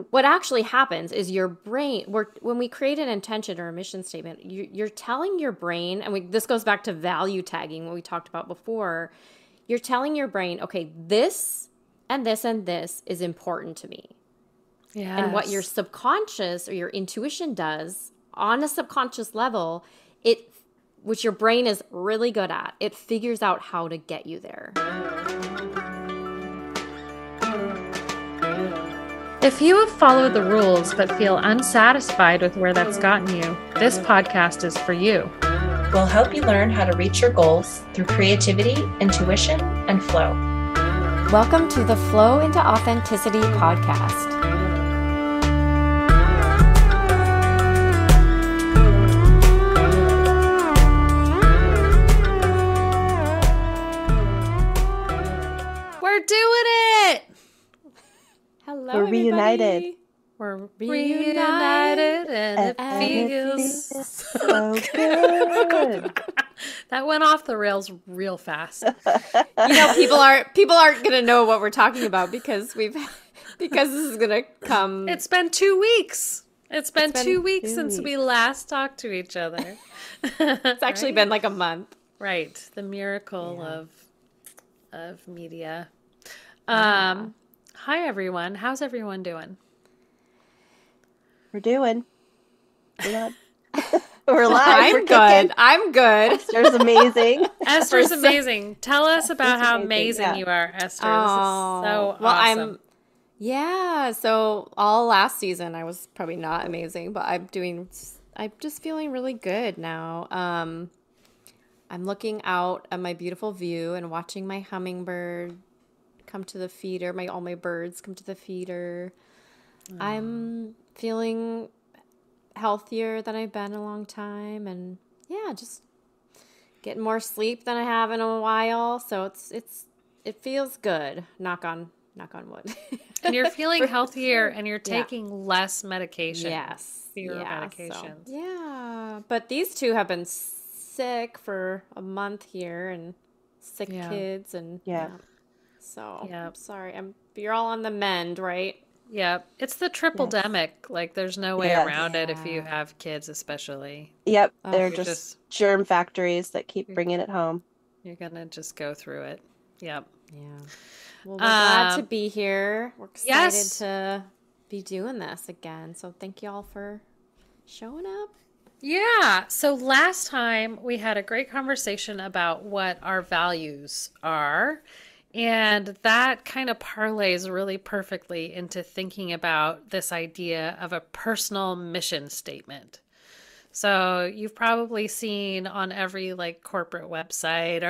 what actually happens is your brain, when we create an intention or a mission statement, you're telling your brain, and this goes back to value tagging, what we talked about before. You're telling your brain, okay, this and this and this is important to me. Yes. And what your subconscious or your intuition does on a subconscious level, which your brain is really good at, it figures out how to get you there. If you have followed the rules but feel unsatisfied with where that's gotten you, this podcast is for you. We'll help you learn how to reach your goals through creativity, intuition, and flow. Welcome to the Flow into Authenticity podcast. We're doing it! Hello, We're reunited. everybody. We're reunited and it feels so good. That went off the rails real fast. People aren't gonna know what we're talking about because this is gonna come. It's been 2 weeks. It's been 2 weeks since we last talked to each other. It's actually been like a month. Right. The miracle of media. Hi everyone. How's everyone doing? We're doing. We're live. I'm We're good. kicking. I'm good. Esther's amazing. Esther's amazing. Tell us about how amazing, amazing you are, Esther. This is so awesome. So all last season I was probably not amazing, but I'm just feeling really good now. I'm looking out at my beautiful view and watching my hummingbird come to the feeder, all my birds come to the feeder. I'm feeling healthier than I've been in a long time, and just getting more sleep than I have in a while. So it feels good. Knock on wood. And you're feeling healthier and you're taking less medication. Yes. Fewer medications. But these two have been sick for a month here, and sick kids, and so I'm sorry. You're all on the mend, right? Yep. It's the triple demic. Like there's no way around it if you have kids, especially. Yep. They're just germ factories that keep bringing it home. You're going to just go through it. Yep. Yeah. Well, we're glad to be here. We're excited to be doing this again. So thank you all for showing up. Yeah. So last time we had a great conversation about what our values are. And that kind of parlays really perfectly into thinking about this idea of a personal mission statement. So you've probably seen on every corporate website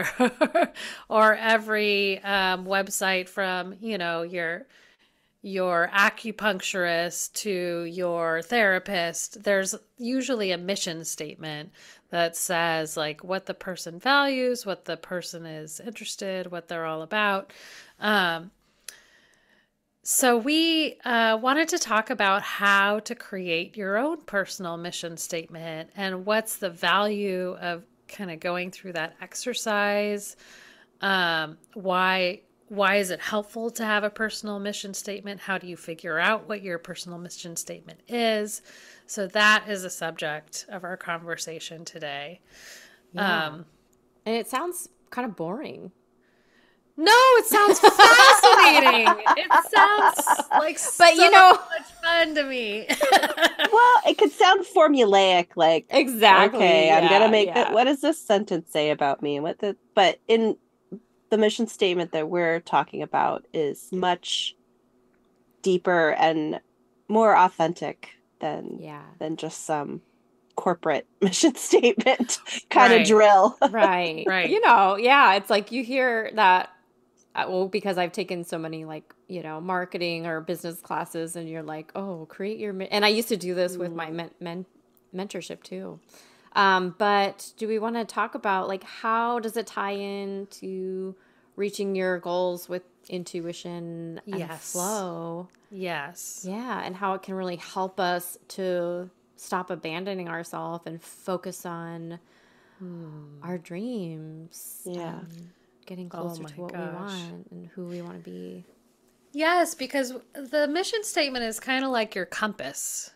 or every website from, your acupuncturist to your therapist, there's usually a mission statement that says what the person values, what the person is interested, what they're all about. So we wanted to talk about how to create your own personal mission statement and what's the value of kind of going through that exercise. Why is it helpful to have a personal mission statement? How do you figure out what your personal mission statement is? So that is the subject of our conversation today. Yeah. And it sounds kind of boring. No, it sounds fascinating. It sounds like much fun to me. Well, it could sound formulaic, exactly. Okay, I'm gonna make that. What does this sentence say about me? But in the mission statement that we're talking about is much deeper and more authentic than just some corporate mission statement kind of drill. Right. It's like you hear that, because I've taken so many marketing or business classes, and you're like, oh, create your, and I used to do this with my mentorship too. But do we want to talk about how does it tie into reaching your goals with intuition and flow? Yes. Yeah. And how it can really help us to stop abandoning ourselves and focus on our dreams. Yeah. Getting closer to what we want and who we want to be. Yes, because the mission statement is kind of like your compass.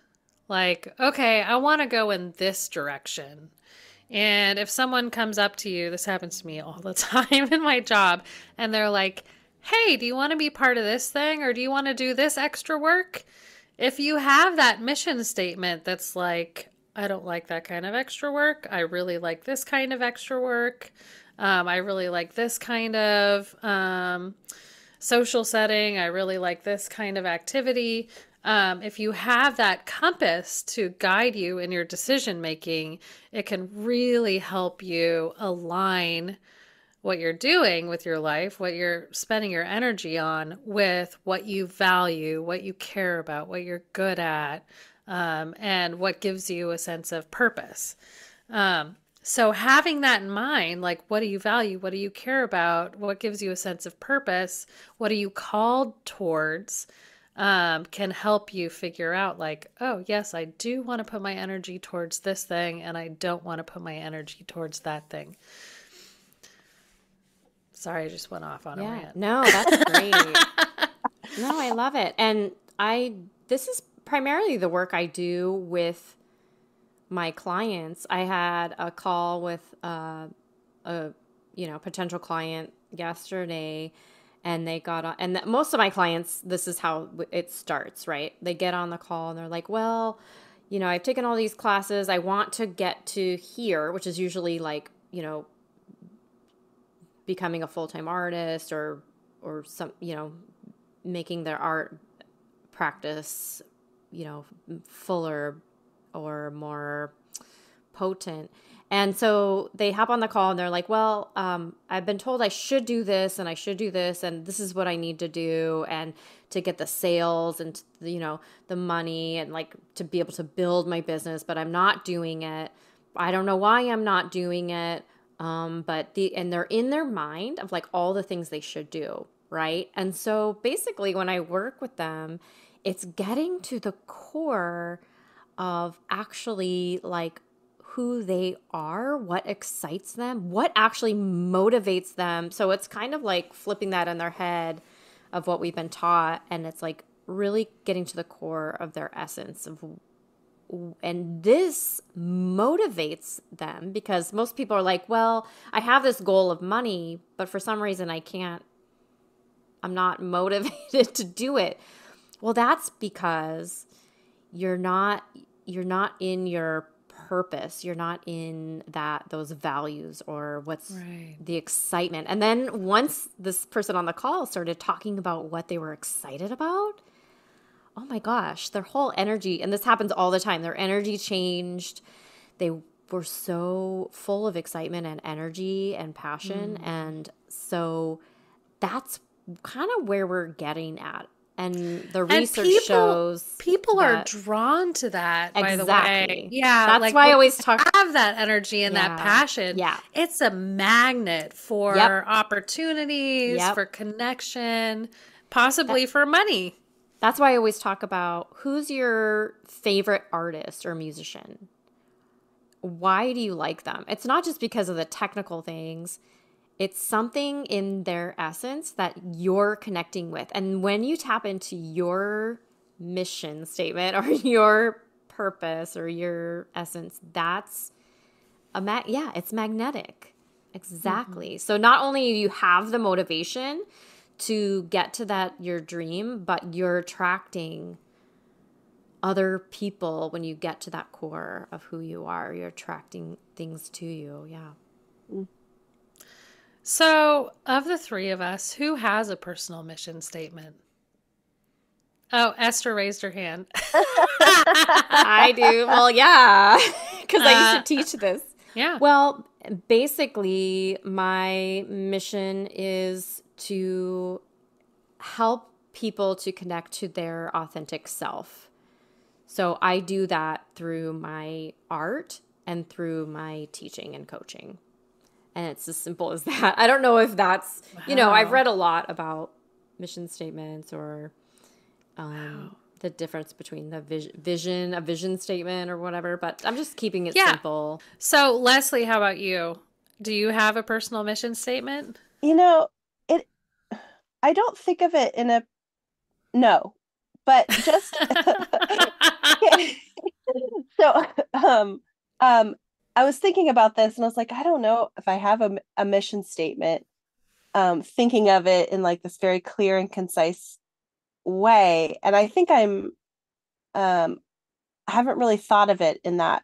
Like, okay, I want to go in this direction. And if someone comes up to you, this happens to me all the time in my job, and they're like, hey, do you want to be part of this thing or do you want to do this extra work? If you have that mission statement that's like, I don't like that kind of extra work, I really like this kind of extra work, I really like this kind of social setting, I really like this kind of activity. If you have that compass to guide you in your decision making, it can really help you align what you're doing with your life, what you're spending your energy on, with what you value, what you care about, what you're good at, and what gives you a sense of purpose. So having that in mind, like, what do you value? What do you care about? What gives you a sense of purpose? What are you called towards? Can help you figure out, like, oh, yes, I do want to put my energy towards this thing, and I don't want to put my energy towards that thing. Sorry, I just went off on a Yeah. rant. No, that's great. No, I love it. And this is primarily the work I do with my clients. I had a call with a potential client yesterday, and they got on, and most of my clients, this is how it starts, right? They get on the call and they're like, well, I've taken all these classes. I want to get to here, which is usually like, becoming a full-time artist or some, making their art practice, fuller or more potent. And so they hop on the call and they're like, well, I've been told I should do this and I should do this and this is what I need to do and to get the sales and, the money and like to be able to build my business, but I'm not doing it. I don't know why I'm not doing it. And they're in their mind of like all the things they should do. Right. And so basically when I work with them, it's getting to the core of actually like who they are, what excites them, what actually motivates them. So it's kind of like flipping that in their head of what we've been taught. And it's like really getting to the core of their essence of, and this motivates them because most people are like, well, I have this goal of money, but for some reason I'm not motivated to do it. Well, that's because you're not in your purpose. You're not in those values or what's Right. the excitement. And then once this person on the call started talking about what they were excited about, oh my gosh, their whole energy, and this happens all the time, their energy changed. They were so full of excitement and energy and passion. And so that's kind of where we're getting at. And the research shows people are drawn to that, by the way. Yeah. That's like why I when always you talk. have that energy and that passion. Yeah. It's a magnet for opportunities, Yep. for connection, possibly for money. That's why I always talk about who's your favorite artist or musician. Why do you like them? It's not just because of the technical things. It's something in their essence that you're connecting with. And when you tap into your mission statement or your purpose or your essence, that's it's magnetic. Exactly. Mm-hmm. So not only do you have the motivation to get to your dream, but you're attracting other people when you get to that core of who you are. You're attracting things to you. Yeah. Mm. So, of the three of us, who has a personal mission statement? Oh, Esther raised her hand. I do. Well, yeah, because I used to teach this. Yeah. Well, basically, my mission is to help people to connect to their authentic self. So I do that through my art and through my teaching and coaching. And it's as simple as that. I don't know if that's, I've read a lot about mission statements or the difference between the a vision statement or whatever, but I'm just keeping it simple. So Leslie, how about you? Do you have a personal mission statement? I don't think of it in a no, but just so um I was thinking about this and I was like, I don't know if I have a mission statement, thinking of it in like this very clear and concise way. And I think um I haven't really thought of it in that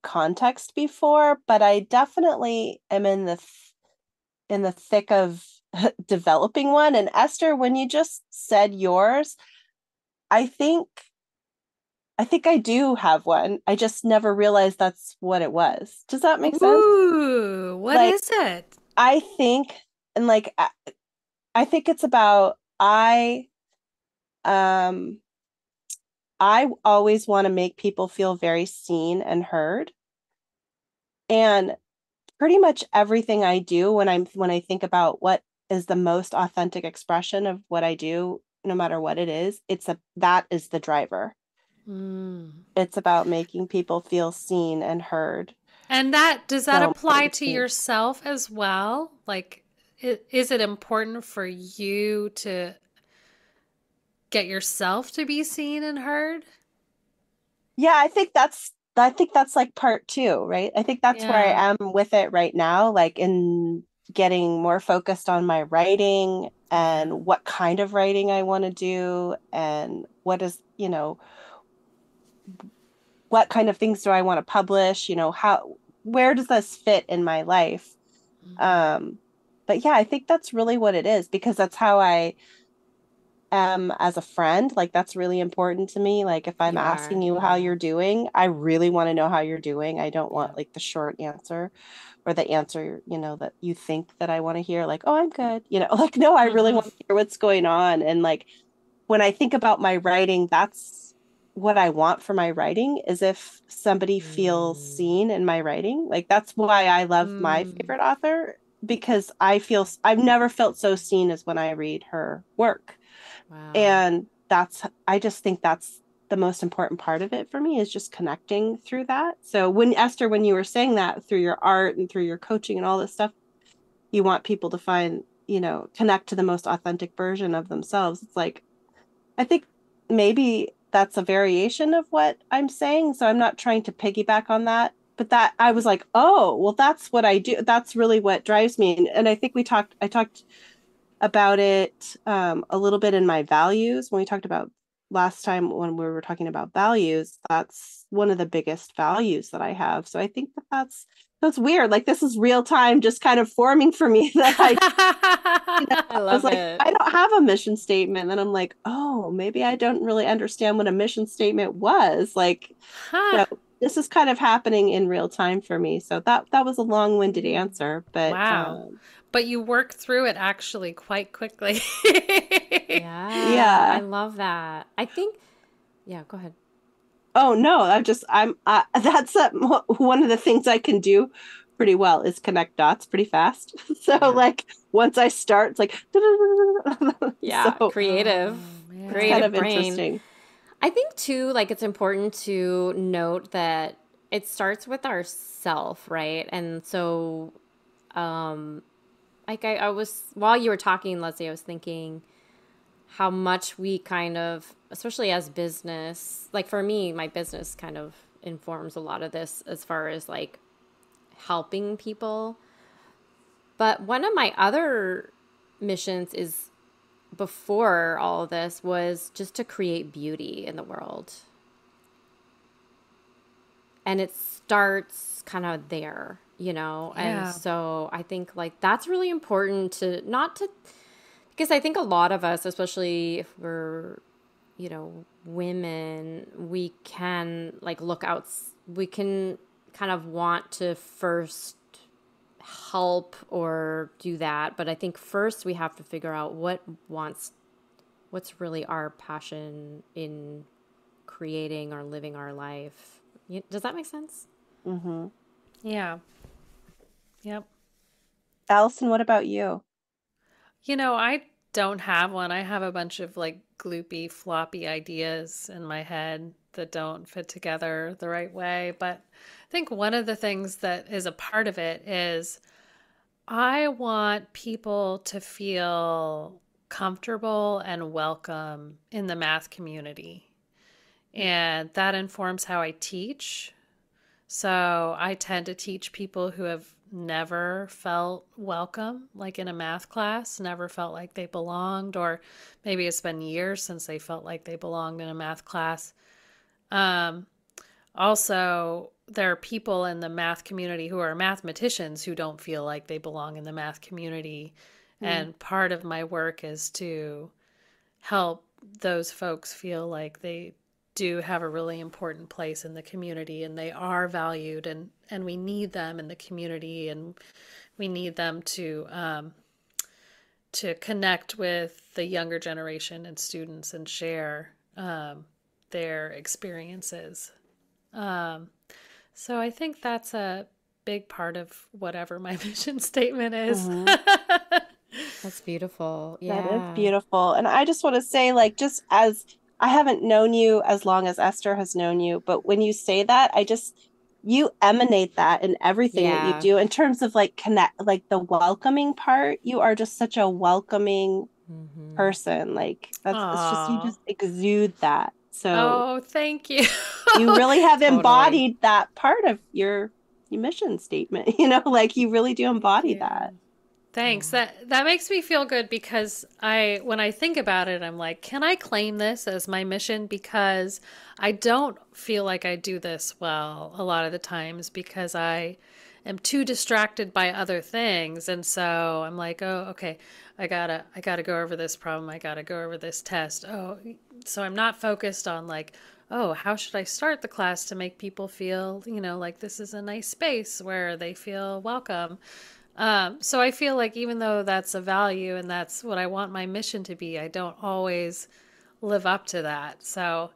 context before, but I definitely am in the thick of developing one. And Esther, when you just said yours, I think I think I do have one. I just never realized that's what it was. Does that make sense? Ooh, what Like is it? I think and like I think it's about um I always want to make people feel very seen and heard. And pretty much everything I do when I think about what is the most authentic expression of what I do, no matter what it is, that is the driver. Mm. It's about making people feel seen and heard. And that does that So apply important to to me. yourself as well? Like, is it important for you to get yourself to be seen and heard? Yeah, I think that's like part two, right? I think that's where Yeah. I am with it right now, like in getting more focused on my writing Yeah. and what kind of writing I want to do and what is, what kind of things do I want to publish, where does this fit in my life? Um, but yeah, I think that's really what it is because that's how I as a friend. Like that's really important to me. Like if I'm You are. asking you how you're doing, I really want to know how you're doing. I don't Yeah. want like the short answer or the answer, that you think that I want to hear, like, oh, I'm good. Like, no, I really Mm-hmm. want to hear what's going on. And like when I think about my writing, that's what I want for my writing is if somebody feels Mm. seen in my writing. Like that's why I love my Mm. favorite author because I've never felt so seen as when I read her work. Wow. And I just think that's the most important part of it for me is just connecting through that. So when Esther, when you were saying that through your art and through your coaching and all this stuff, you want people to find, connect to the most authentic version of themselves. It's like, I think maybe that's a variation of what I'm saying. So I'm not trying to piggyback on that. But that I was like, oh, well, that's what I do. That's really what drives me. And I think I talked about it a little bit in my values when we talked about last time when we were talking about values. That's one of the biggest values that I have. So I think that's weird. Like this is real time, just kind of forming for me that I I was love like, it. I don't have a mission statement. And I'm like, oh, maybe I don't really understand what a mission statement was. Like, Huh. so this is kind of happening in real time for me. So that was a long-winded answer, but Wow. But you work through it actually quite quickly. Yeah, I yeah. love that. I think, yeah, go ahead. Oh no, that's one of the things I can do pretty well is connect dots pretty fast. So Yeah. like once I start, it's like Yeah, so creative, Oh, it's kind creative man. of brain. interesting. I think too, like it's important to note that it starts with ourself, right? And so, um, like I was while you were talking, Leslie, I was thinking how much we kind of, especially as business, like for me, my business kind of informs a lot of this as far as like helping people. But one of my other missions is before all of this was just to create beauty in the world. And it starts kind of there, And Yeah. so I think like that's really important to not to, because I think a lot of us, especially if we're, women, we can like look out, we can kind of want to first help or do that. But I think first we have to figure out what's really our passion in creating or living our life. Does that make sense? Hmm. Yeah. Yep. Allison, what about you? I don't have one. I have a bunch of like gloopy, floppy ideas in my head that don't fit together the right way. But I think one of the things that is a part of it is I want people to feel comfortable and welcome in the math community. And that informs how I teach. So I tend to teach people who have never felt welcome, like in a math class, never felt like they belonged, or maybe it's been years since they felt like they belonged in a math class. Um, Also, there are people in the math community who are mathematicians who don't feel like they belong in the math community. And part of my work is to help those folks feel like they do have a really important place in the community and they are valued, and we need them in the community, and we need them to connect with the younger generation and students and share their experiences. Um, so I think that's a big part of whatever my mission statement is. That's beautiful. That is Yeah. beautiful. And I just want to say, like, just as I haven't known you as long as Esther has known you, but when you say that, you emanate that in everything that you Yeah. do in terms of like like the welcoming part. You are just such a welcoming person. Like, it's just, you Aw. just exude that. So Oh, thank you. you really have Totally. embodied that part of your mission statement, like you really do Thank embody that. you. Thanks. Yeah. That makes me feel good because when I think about it, I'm like, can I claim this as my mission? Because I don't feel like I do this well a lot of the times because I am too distracted by other things. And so I'm like, oh, okay, I gotta go over this problem. I gotta go over this test. Oh, so I'm not focused on like, oh, how should I start the class to make people feel, like this is a nice space where they feel welcome. So I feel like even though that's a value and that's what I want my mission to be, I don't always live up to that. So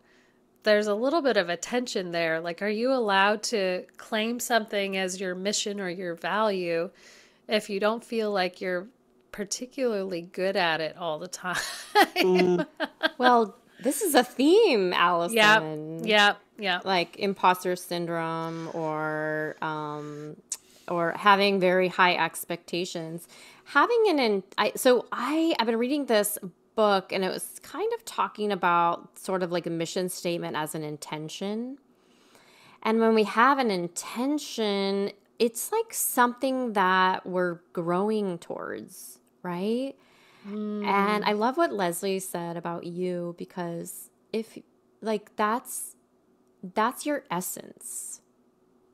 there's a little bit of a tension there. Like, are you allowed to claim something as your mission or your value if you don't feel like you're particularly good at it all the time? Mm. Well, this is a theme, Yep, Allison. yep, yep. Like imposter syndrome or having very high expectations. Having I've been reading this book and it was kind of talking about sort of like a mission statement as an intention. And when we have an intention, it's like something that we're growing towards, right? And I love what Leslie said about you because if like that's your essence.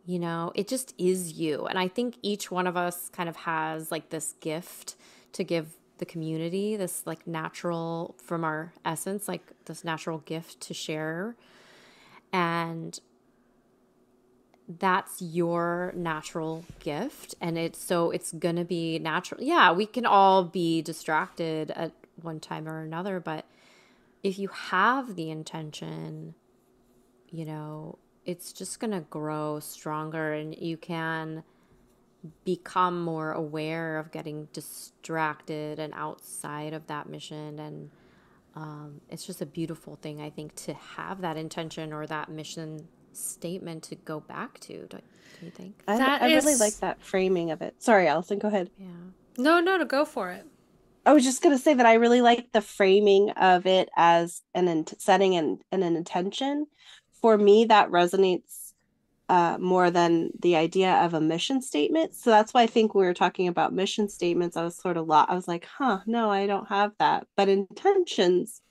It just is you. And I think each one of us kind of has like this gift to give the community, this like natural from our essence, like this natural gift to share. And that's your natural gift. And it's going to be natural. Yeah, we can all be distracted at one time or another, but if you have the intention, it's just going to grow stronger and you can become more aware of getting distracted and outside of that mission. And it's just a beautiful thing, I think, to have that intention or that mission statement to go back to. Do you think? That I really like is, that framing of it. Sorry, Allison, go ahead. Yeah. no, to go for it. I was just going to say that I really like the framing of it as setting and an intention. For me, that resonates more than the idea of a mission statement. So that's why I think we were talking about mission statements. I was like, no, I don't have that. But intentions,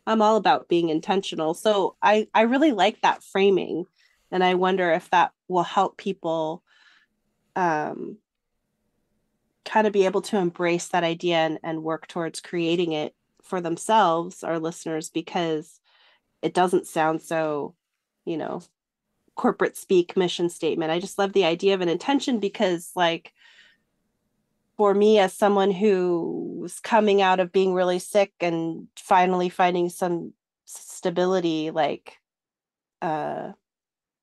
I'm all about being intentional. So I really like that framing. And I wonder if that will help people um, kind of be able to embrace that idea and work towards creating it for themselves, our listeners, because it doesn't sound so, you know, corporate speak mission statement. I just love the idea of an intention because, like, for me, as someone who was coming out of being really sick and finally finding some stability, like,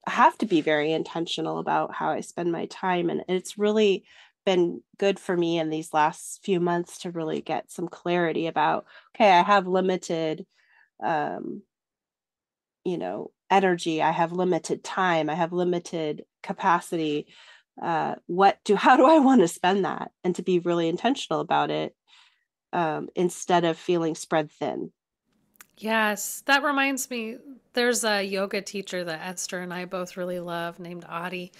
I have to be very intentional about how I spend my time. And it's really been good for me in these last few months to really get some clarity about, okay, I have limited, um, energy. I have limited time. I have limited capacity. How do I want to spend that? And to be really intentional about it. instead of feeling spread thin. Yes, that reminds me, there's a yoga teacher that Esther and I both really love named Adi.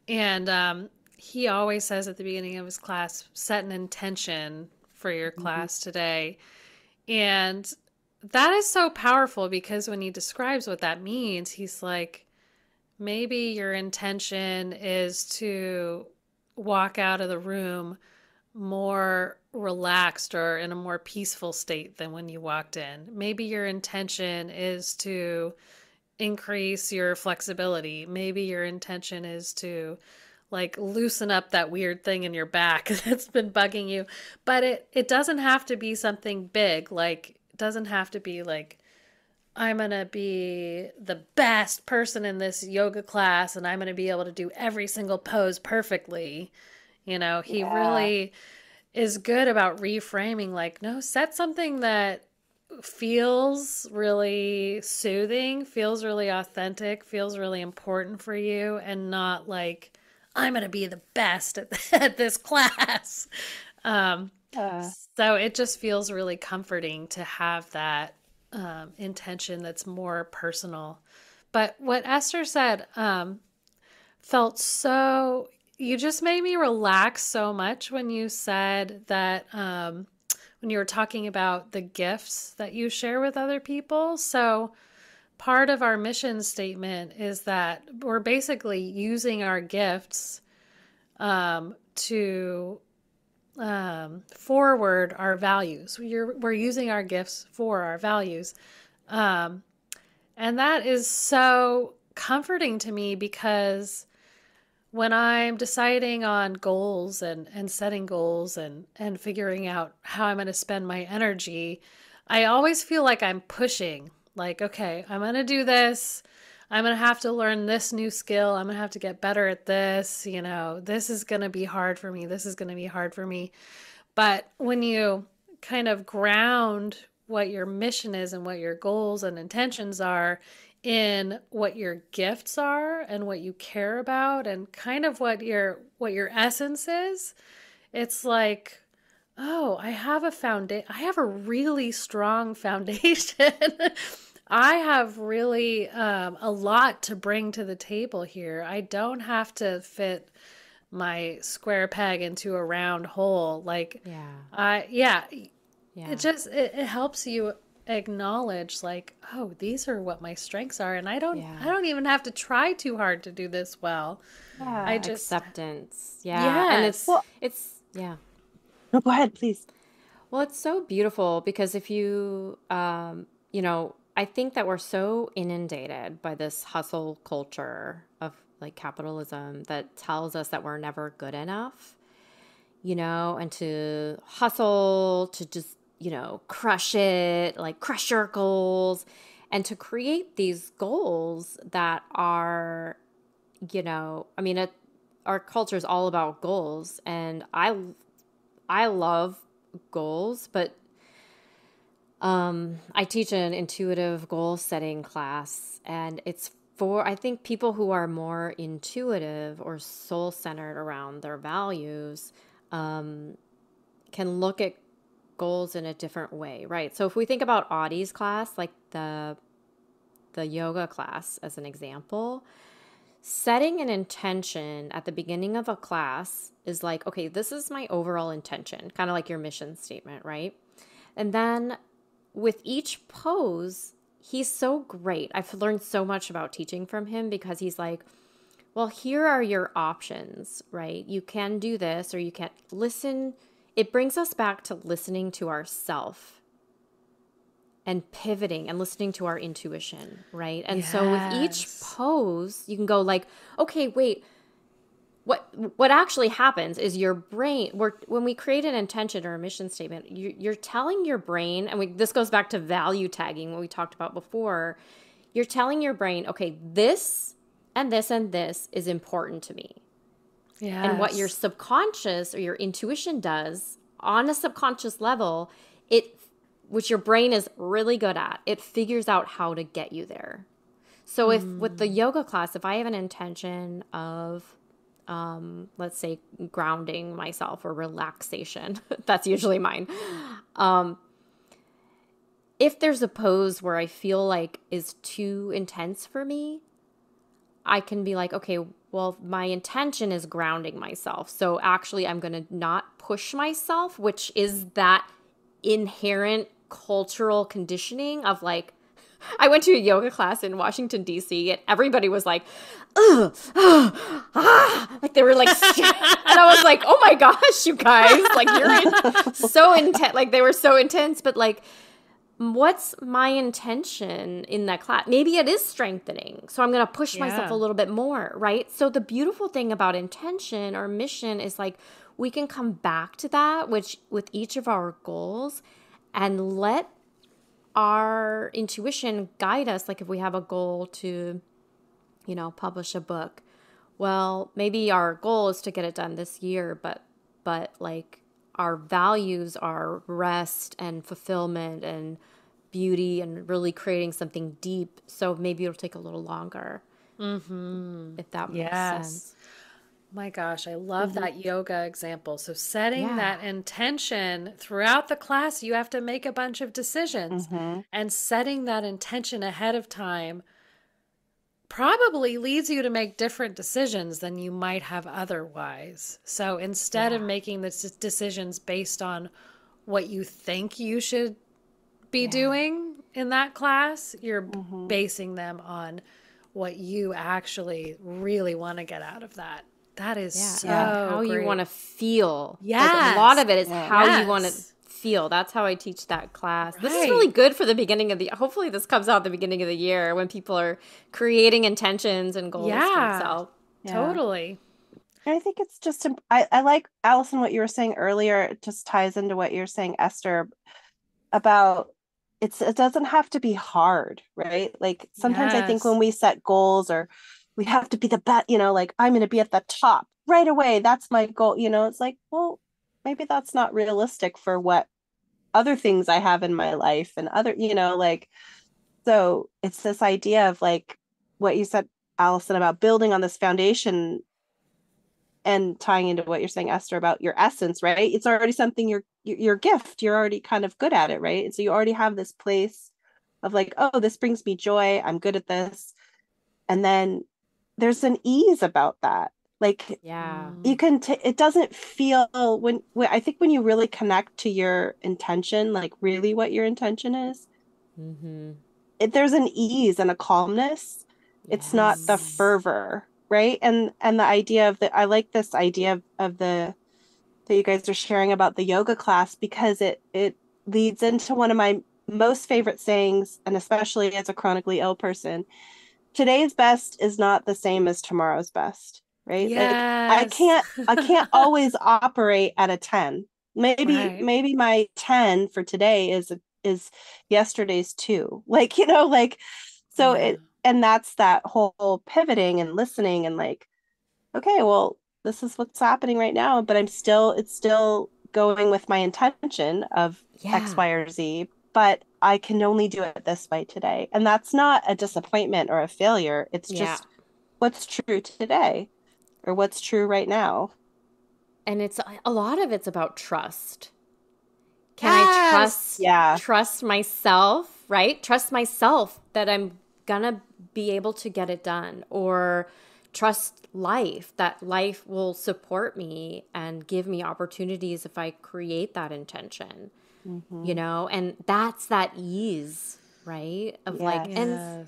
And he always says at the beginning of his class, set an intention for your class today. And that is so powerful because when he describes what that means, he's like, maybe your intention is to walk out of the room more relaxed or in a more peaceful state than when you walked in. Maybe your intention is to increase your flexibility. Maybe your intention is to like loosen up that weird thing in your back that's been bugging you. But it doesn't have to be something big. Like it doesn't have to be like I'm going to be the best person in this yoga class and I'm going to be able to do every single pose perfectly. You know, he really is good about reframing like, no, set something that feels really soothing, feels really authentic, feels really important for you, and not like, I'm going to be the best at this class. So it just feels really comforting to have that intention that's more personal. But what Esther said felt so, you just made me relax so much when you said that, when you were talking about the gifts that you share with other people. So part of our mission statement is that we're basically using our gifts to forward our values. We're using our gifts for our values. And that is so comforting to me because when I'm deciding on goals and setting goals and figuring out how I'm going to spend my energy, I always feel like I'm pushing. Like, okay, I'm going to do this. I'm going to have to learn this new skill. I'm going to have to get better at this. You know, this is going to be hard for me. This is going to be hard for me. But when you kind of ground what your mission is and what your goals and intentions are in what your gifts are and what you care about and kind of what your essence is, it's like, oh, I have a really strong foundation. I have really a lot to bring to the table here. I don't have to fit my square peg into a round hole. Like, it helps you acknowledge like, oh, these are what my strengths are, and I don't even have to try too hard to do this well. I just Acceptance. and it's No, go ahead, please. Well, it's so beautiful because if you, I think that we're so inundated by this hustle culture of like capitalism that tells us that we're never good enough, and to hustle, to just, crush it, like crush your goals, and to create these goals that are, our culture is all about goals, and I love goals, but I teach an intuitive goal setting class, and it's for, I think, people who are more intuitive or soul centered around their values can look at goals in a different way, right? So if we think about Audie's class, like the yoga class as an example, setting an intention at the beginning of a class is like, okay, this is my overall intention, kind of like your mission statement, right? And then with each pose, he's so great. I've learned so much about teaching from him because he's like, well, here are your options, right? You can do this or you can't. Listen. It brings us back to listening to ourself and pivoting and listening to our intuition, right? And so with each pose, you can go like, okay, wait, what actually happens is your brain, when we create an intention or a mission statement, you're telling your brain, and this goes back to value tagging, what we talked about before. You're telling your brain, okay, this and this and this is important to me. Yes. And what your subconscious or your intuition does on a subconscious level, which your brain is really good at, it figures out how to get you there. So if with the yoga class, if I have an intention of let's say grounding myself or relaxation. That's usually mine. Um, if there's a pose where I feel like is too intense for me, I can be like, okay, well, my intention is grounding myself. So actually, I'm going to not push myself, which is that inherent cultural conditioning of like, I went to a yoga class in Washington, D.C., and everybody was like, ugh, like they were like, and I was like, oh my gosh, you guys, like so intense. Like they were so intense, but like, what's my intention in that class? Maybe it is strengthening. So I'm going to push myself a little bit more, right? So the beautiful thing about intention or mission is like we can come back to that, which with each of our goals, and let our intuition guide us. Like if we have a goal to, publish a book, well, maybe our goal is to get it done this year, but like our values are rest and fulfillment and beauty and really creating something deep. So maybe it'll take a little longer, if that makes sense. My gosh, I love that yoga example. So setting Yeah. that intention throughout the class, you have to make a bunch of decisions, and setting that intention ahead of time probably leads you to make different decisions than you might have otherwise. So instead of making the decisions based on what you think you should be doing in that class, you're basing them on what you actually really want to get out of that. That is so how great. you want to feel. Yes. Like a lot of it is how you want to feel. That's how I teach that class. This is really good for the beginning of hopefully this comes out at the beginning of the year when people are creating intentions and goals for themselves. Totally. And I think it's just, I like, Allison, what you were saying earlier. It just ties into what you're saying, Esther, about it doesn't have to be hard, right? Like sometimes I think when we set goals or we have to be the best, like I'm going to be at the top right away. That's my goal. It's like, well, maybe that's not realistic for what other things I have in my life and other, so it's this idea of like what you said, Allison, about building on this foundation and tying into what you're saying, Esther, about your essence, right? It's already something your gift. You're already kind of good at it, right? And so you already have this place of like, oh, this brings me joy. I'm good at this. And then there's an ease about that. Like, you can, it doesn't feel when I think when you really connect to your intention, like really what your intention is, there's an ease and a calmness. It's not the fervor, right? And the idea of I like this idea of the that you guys are sharing about the yoga class, because it leads into one of my most favorite sayings, and especially as a chronically ill person, today's best is not the same as tomorrow's best, right? Like I can't always operate at a 10. Maybe my 10 for today is yesterday's 2. Like, so and that's that whole pivoting and listening and like, okay, well, this is what's happening right now, but it's still going with my intention of X, Y, or Z, but I can only do it this way today. And that's not a disappointment or a failure. It's just what's true today or what's true right now. And it's a lot of it's about trust. Can I trust myself, right? Trust myself that I'm gonna be able to get it done, or trust life, that life will support me and give me opportunities if I create that intention, and that's that ease, right? Of and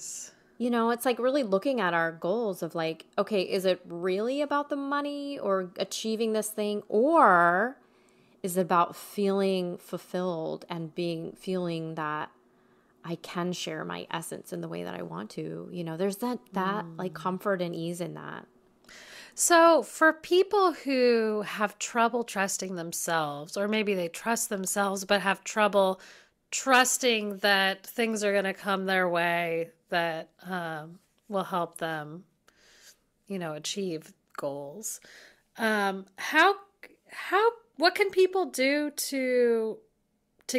it's like really looking at our goals of like, okay, is it really about the money or achieving this thing, or is it about feeling fulfilled and feeling that I can share my essence in the way that I want to? There's that like comfort and ease in that. So for people who have trouble trusting themselves, or maybe they trust themselves but have trouble trusting that things are going to come their way that will help them, achieve goals. What can people do to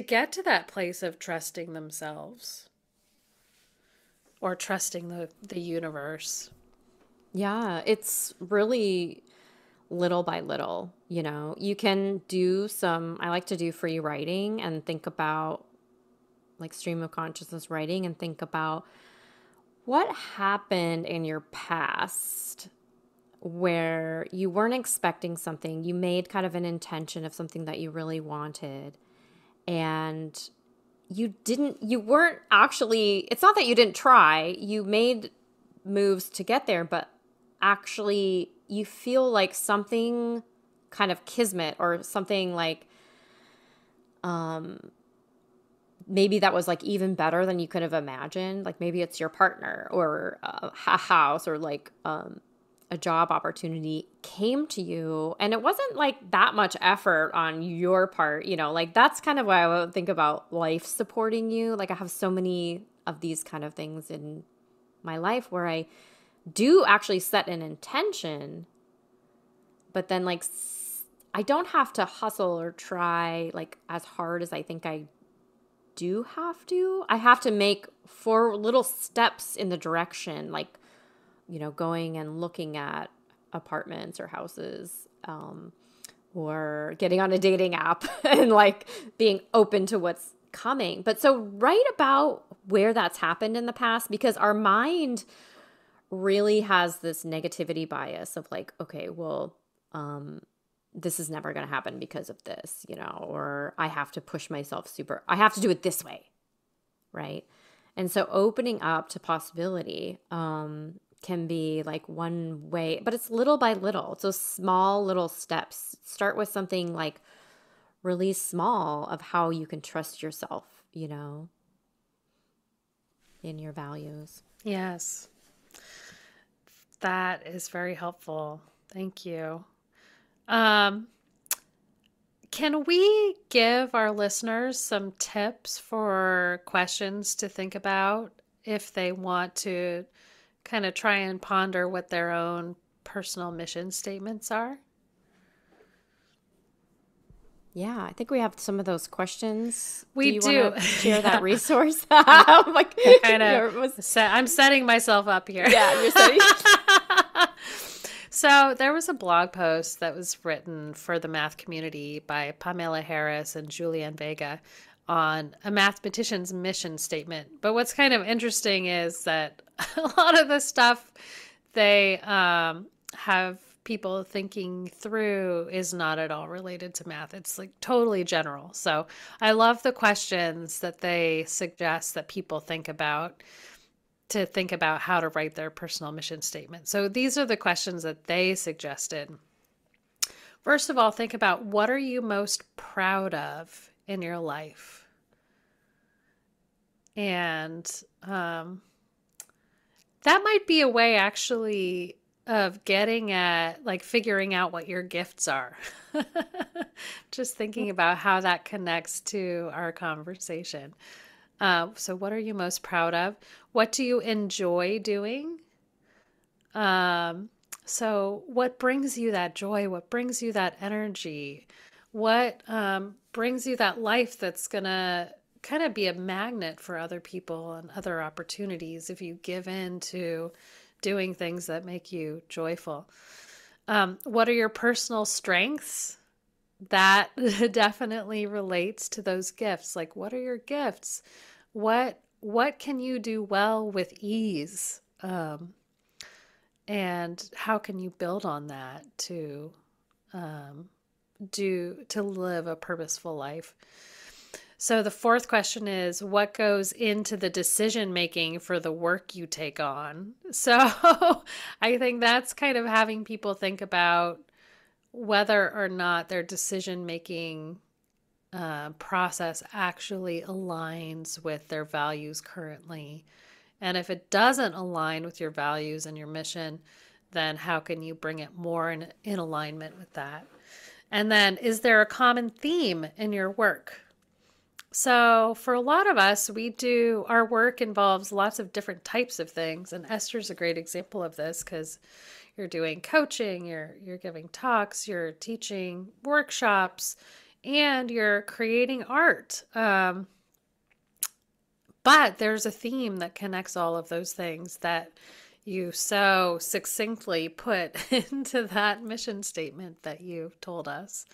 get to that place of trusting themselves or trusting the universe? Yeah, it's really little by little. You know, you can do some, I like to do free writing and think about like stream of consciousness writing and think about what happened in your past where you weren't expecting something. You made kind of an intention of something that you really wanted. And you weren't actually, it's not that you didn't try, you made moves to get there, but actually you feel like something kind of kismet or something like, maybe that was like even better than you could have imagined. Like maybe it's your partner or a house or like, a job opportunity came to you and it wasn't like that much effort on your part, you know, like that's kind of why I would think about life supporting you. Like I have so many of these kind of things in my life where I do actually set an intention, but then like I don't have to hustle or try like as hard as I think I do have to. I have to make 4 little steps in the direction, like, you know, going and looking at apartments or houses, or getting on a dating app and like being open to what's coming. But so write about where that's happened in the past, because our mind really has this negativity bias of like, okay, well, this is never going to happen because of this, you know, or I have to push myself I have to do it this way. Right. And so opening up to possibility, can be like one way, but it's little by little. So small little steps. Start with something like really small of how you can trust yourself, you know, in your values. Yes. That is very helpful. Thank you. Can we give our listeners some tips for questions to think about if they want to kind of try and ponder what their own personal mission statements are? Yeah, I think we have some of those questions. We do. You want to share that resource? I'm like, kind of I'm setting myself up here. Yeah, you're setting. So there was a blog post that was written for the math community by Pamela Harris and Julianne Vega on a mathematician's mission statement. But what's kind of interesting is that a lot of the stuff they have people thinking through is not at all related to math. It's like totally general. So I love the questions that they suggest that people think about to think about how to write their personal mission statement. So these are the questions that they suggested. First of all, think about, what are you most proud of in your life? And that might be a way actually of getting at like figuring out what your gifts are. Just thinking about how that connects to our conversation. So what are you most proud of? What do you enjoy doing? So what brings you that joy? What brings you that energy? What brings you that life that's going to kind of be a magnet for other people and other opportunities if you give in to doing things that make you joyful? What are your personal strengths? That definitely relates to those gifts. Like, what are your gifts? What can you do well with ease? And how can you build on that to live a purposeful life? So the fourth question is, what goes into the decision making for the work you take on? So I think that's kind of having people think about whether or not their decision making process actually aligns with their values currently. And if it doesn't align with your values and your mission, then how can you bring it more in alignment with that? And then, is there a common theme in your work? So for a lot of us, our work involves lots of different types of things. And Esther's a great example of this, because you're doing coaching, you're giving talks, you're teaching workshops, and you're creating art. But there's a theme that connects all of those things that you so succinctly put into that mission statement that you told us.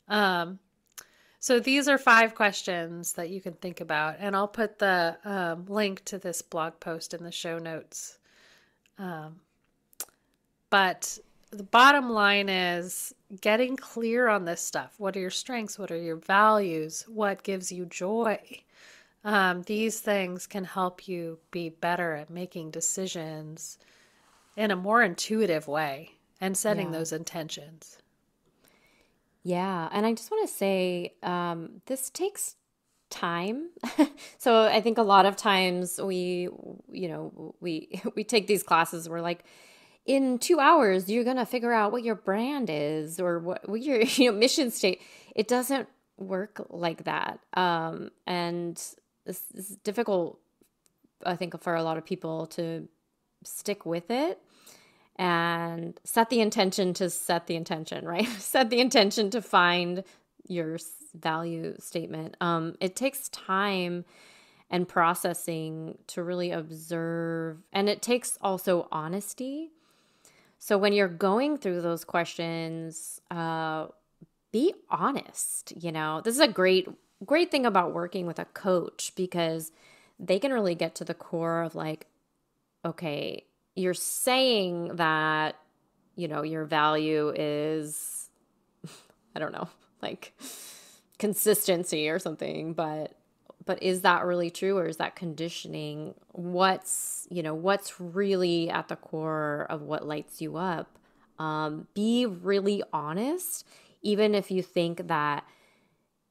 So these are 5 questions that you can think about, and I'll put the link to this blog post in the show notes. But the bottom line is getting clear on this stuff. What are your strengths? What are your values? What gives you joy? These things can help you be better at making decisions in a more intuitive way and setting Yeah. those intentions. Yeah. And I just want to say this takes time. So I think a lot of times we take these classes, we're like, in 2 hours, you're going to figure out what your brand is or what your mission state. It doesn't work like that. And this is difficult, I think, for a lot of people to stick with it and set the intention, right? Set the intention to find your value statement. It takes time and processing to really observe, and it takes also honesty. So when you're going through those questions, be honest. This is a great thing about working with a coach, because they can really get to the core of like, okay, you're saying that, your value is, I don't know, like consistency or something, but is that really true, or is that conditioning? What's really at the core of what lights you up? Be really honest, even if you think that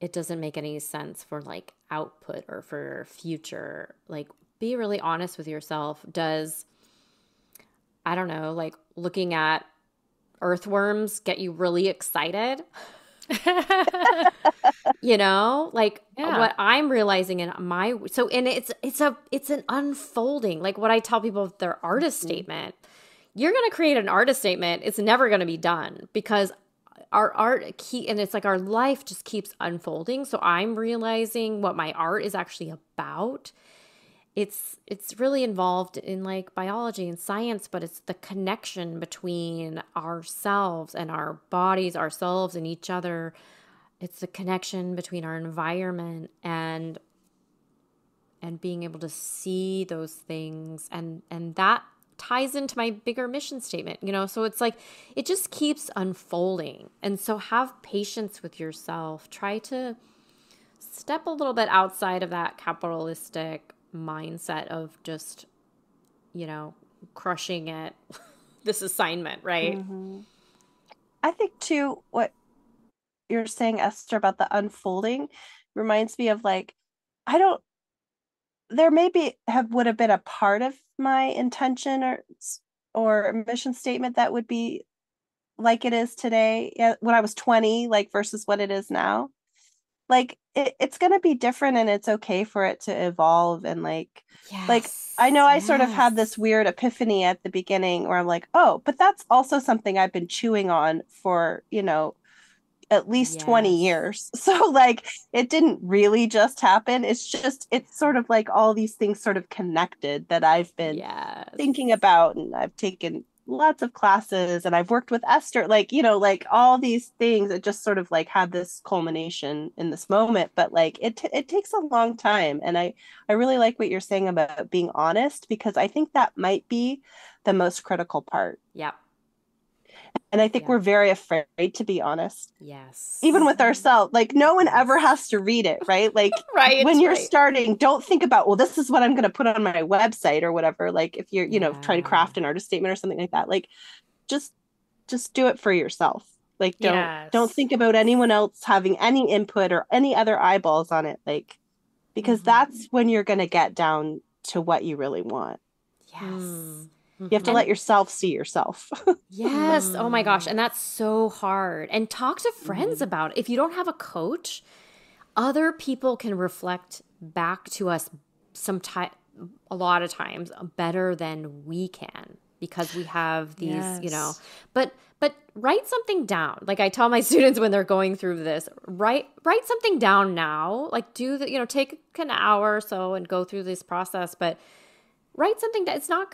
it doesn't make any sense for like output or for future. Like, be really honest with yourself. Does, I don't know, like looking at earthworms get you really excited? Like Yeah. what I'm realizing in and it's an unfolding, like what I tell people with their artist statement. You're going to create an artist statement. It's never going to be done, because our and it's like our life just keeps unfolding. So I'm realizing what my art is actually about. It's really involved in like biology and science, but it's the connection between ourselves and our bodies, ourselves and each other. It's the connection between our environment and being able to see those things, and that ties into my bigger mission statement, so it's like it just keeps unfolding. And so have patience with yourself. Try to step a little bit outside of that capitalistic mindset of just, crushing it, this assignment, right? Mm-hmm. I think too, what you're saying, Esther, about the unfolding reminds me of like, there maybe would have been a part of my intention or mission statement that would be like it is today, when I was 20, like versus what it is now. Like it's going to be different, and it's okay for it to evolve. And like I know I sort of had this weird epiphany at the beginning where I'm like, oh, but that's also something I've been chewing on for, at least 20 years. So like it didn't really just happen. It's sort of like all these things sort of connected that I've been thinking about, and I've taken lots of classes, and I've worked with Esther, like, like all these things. It just sort of like had this culmination in this moment, but like it takes a long time. And I really like what you're saying about being honest, because I think that might be the most critical part. Yep. And I think we're very afraid to be honest. Yes. Even with ourselves. Like no one ever has to read it, right? Like when you're starting, don't think about, well, this is what I'm going to put on my website or whatever. Like if you're, trying to craft an artist statement or something like that, like just do it for yourself. Like don't think about anyone else having any input or any other eyeballs on it. Like, because that's when you're going to get down to what you really want. Yes. You have to let yourself see yourself. Yes. Oh my gosh. And that's so hard. And talk to friends about it. If you don't have a coach, other people can reflect back to us a lot of times better than we can, because we have these, but write something down. Like I tell my students when they're going through this, write something down now. Like take an hour or so and go through this process, but write something that it's not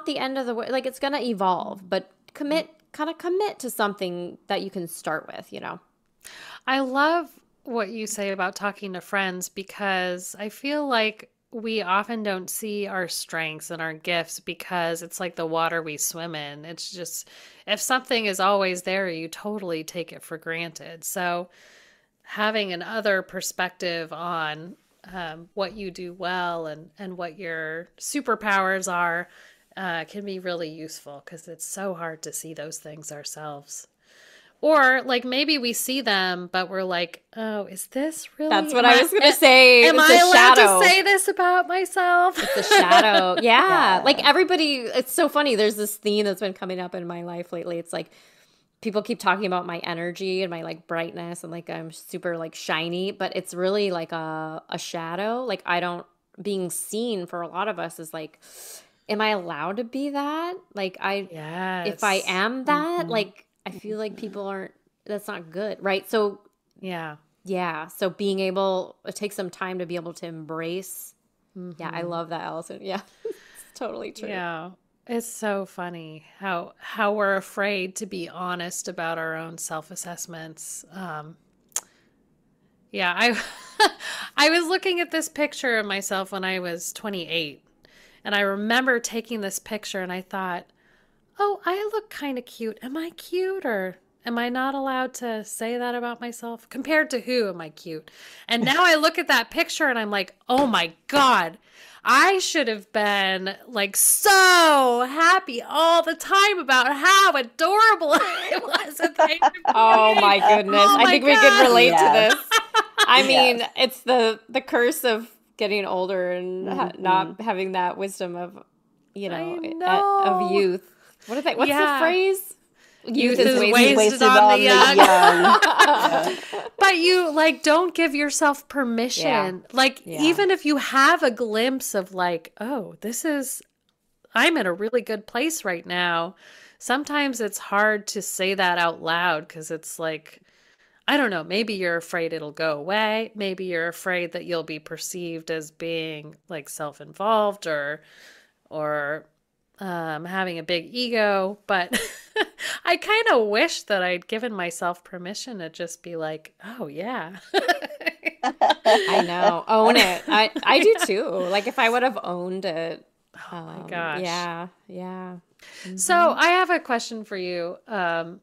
the end of the way. Like, it's gonna evolve, but commit to something that you can start with, you know? I love what you say about talking to friends because I feel like we often don't see our strengths and our gifts because it's like the water we swim in. It's just, if something is always there, you totally take it for granted. So having an other perspective on what you do well and what your superpowers are can be really useful because it's so hard to see those things ourselves. Or like maybe we see them, but we're like, oh, is this really? That's what I was gonna say. Am I allowed to say this about myself? It's a shadow. Yeah. Like everybody, it's so funny. There's this theme that's been coming up in my life lately. It's like people keep talking about my energy and my like brightness and like I'm super like shiny, but it's really like a shadow. Like being seen for a lot of us is like, am I allowed to be that? Like if I am that, like I feel like people aren't, that's not good, right? So yeah. So being able, it takes some time to be able to embrace. Yeah, I love that, Allison. Yeah, it's totally true. Yeah, it's so funny how we're afraid to be honest about our own self-assessments. Yeah, I was looking at this picture of myself when I was 28, and I remember taking this picture and I thought, oh, I look kind of cute. Am I cute or am I not allowed to say that about myself? Compared to who am I cute? And now I look at that picture and I'm like, oh my God, I should have been like so happy all the time about how adorable I was. Oh my goodness. I think we could relate to this. I mean, it's the curse of getting older and not having that wisdom of, of youth. What's the phrase? Youth is wasted on the young. But you like don't give yourself permission. Even if you have a glimpse of like, oh, I'm in a really good place right now. Sometimes it's hard to say that out loud because it's like, I don't know, maybe you're afraid it'll go away. Maybe you're afraid that you'll be perceived as being like self-involved or having a big ego, but I kind of wish that I'd given myself permission to just be like, oh yeah. I know. Own it. I do too. Like if I would have owned it. Oh my gosh. Yeah. Yeah. Mm-hmm. So I have a question for you. I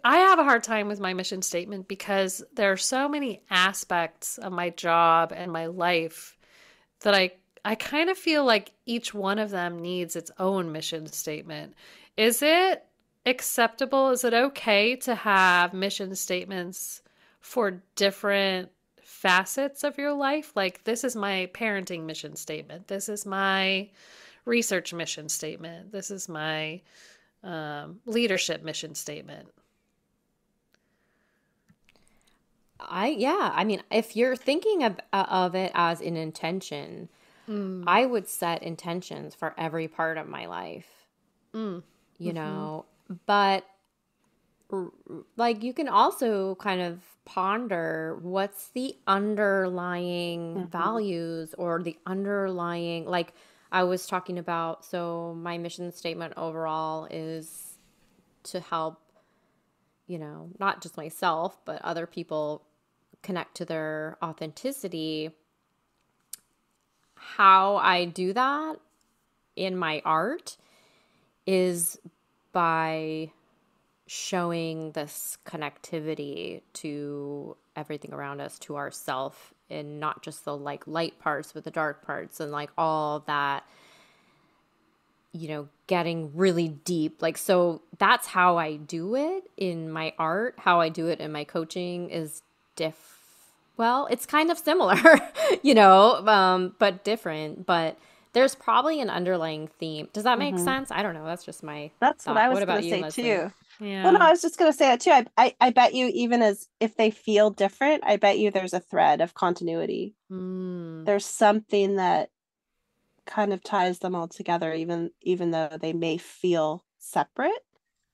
have a hard time with my mission statement because there are so many aspects of my job and my life that I kind of feel like each one of them needs its own mission statement. Is it acceptable? Is it okay to have mission statements for different facets of your life? Like, this is my parenting mission statement. This is my research mission statement. This is my leadership mission statement. I mean, if you're thinking of it as an intention, I would set intentions for every part of my life, you know, but like you can also kind of ponder what's the underlying values or the underlying, like I was talking about. So my mission statement overall is to help, not just myself, but other people connect to their authenticity. How I do that in my art is by showing this connectivity to everything around us, to ourself, and not just the like light parts, but the dark parts and like all that, getting really deep. Like, so that's how I do it in my art. How I do it in my coaching is well, it's kind of similar, but different. But there's probably an underlying theme. Does that make sense? I don't know. That's just my That's thought. what I was going to say too. Yeah. Well, no, I was just going to say that too. I bet you, even as if they feel different, I bet you there's a thread of continuity. There's something that kind of ties them all together, even though they may feel separate.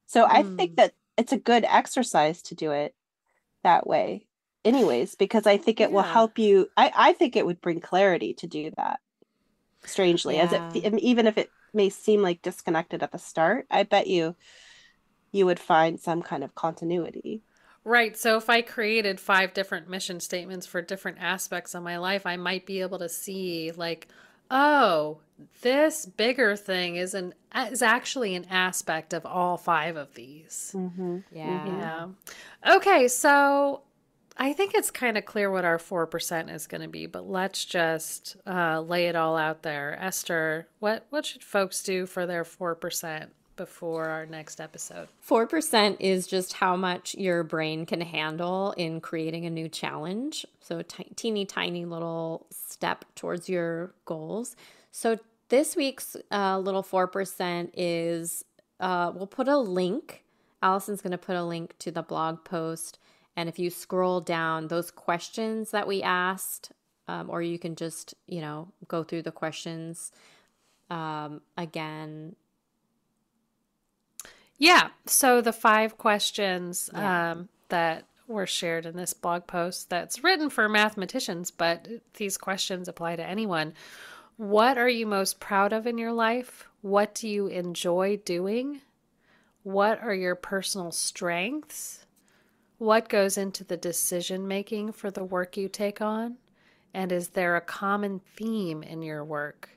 So I think that it's a good exercise to do it that way anyways, because I think it will help you. I think it would bring clarity to do that. strangely, Yeah. even if it may seem like disconnected at the start, I bet you would find some kind of continuity. Right. So if I created 5 different mission statements for different aspects of my life, I might be able to see like, oh, this bigger thing is actually an aspect of all 5 of these. Mm-hmm. Yeah. Mm-hmm. Yeah. Okay, so I think it's kind of clear what our 4% is going to be, but let's just lay it all out there. Esther, what should folks do for their 4% before our next episode? 4% is just how much your brain can handle in creating a new challenge. So teeny tiny little step towards your goals. So this week's little 4% is we'll put a link. Allison's going to put a link to the blog post. And if you scroll down those questions that we asked, or you can just, go through the questions again. Yeah. So the 5 questions Yeah. that were shared in this blog post that's written for mathematicians, but these questions apply to anyone. What are you most proud of in your life? What do you enjoy doing? What are your personal strengths? What goes into the decision making for the work you take on? And is there a common theme in your work?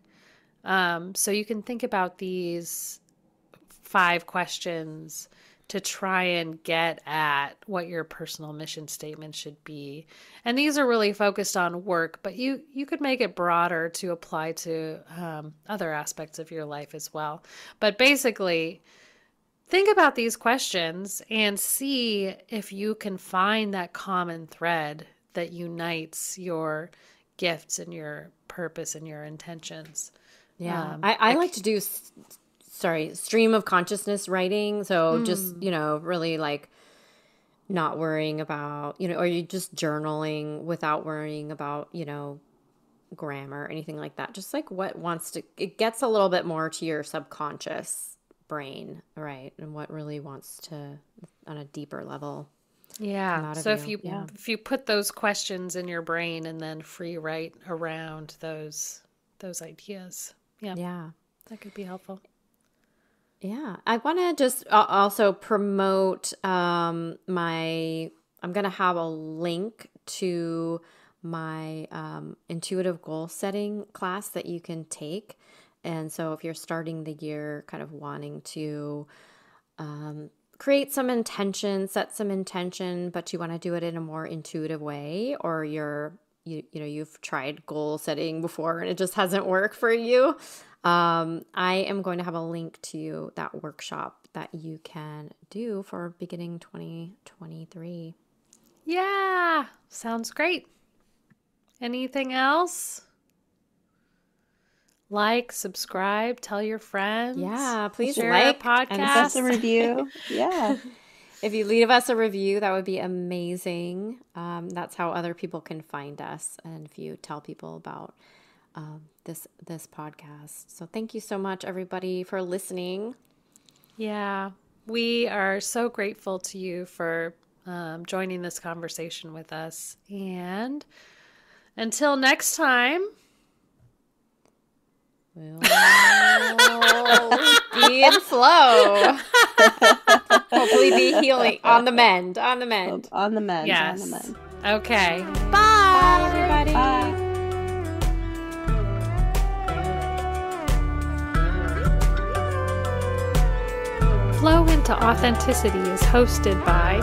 So you can think about these 5 questions to try and get at what your personal mission statement should be. And these are really focused on work, but you could make it broader to apply to other aspects of your life as well. But basically, think about these questions and see if you can find that common thread that unites your gifts and your purpose and your intentions. Yeah. I like to do stream of consciousness writing. So just, really like not worrying about, or you just journaling without worrying about, grammar or anything like that. Just like it gets a little bit more to your subconscious brain, right? And what really wants to, on a deeper level. Yeah. So if you put those questions in your brain and then free write around those ideas. Yeah. Yeah. That could be helpful. Yeah, I want to just also promote I'm going to have a link to my intuitive goal setting class that you can take. And so if you're starting the year kind of wanting to create some intention, set some intention, but you want to do it in a more intuitive way, or you've tried goal setting before and it just hasn't worked for you, I am going to have a link to that workshop that you can do for beginning 2023. Yeah, sounds great. Anything else? Like, subscribe, tell your friends. Yeah, please share like our podcast. And leave us a review. Yeah. If you leave us a review, that would be amazing. That's how other people can find us. And if you tell people about this podcast. So thank you so much, everybody, for listening. Yeah, we are so grateful to you for joining this conversation with us. And until next time, we'll be in flow. Hopefully be healing on the mend. On the mend. Yes. On the mend. Okay. Bye. Bye, everybody. Bye. Flow into Authenticity is hosted by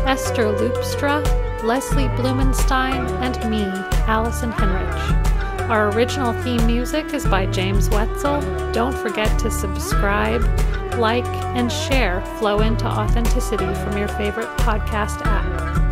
Esther Loopstra, Leslie Blumenstein, and me, Allison Henrich. Our original theme music is by James Wetzel. Don't forget to subscribe, like, and share Flow into Authenticity from your favorite podcast app.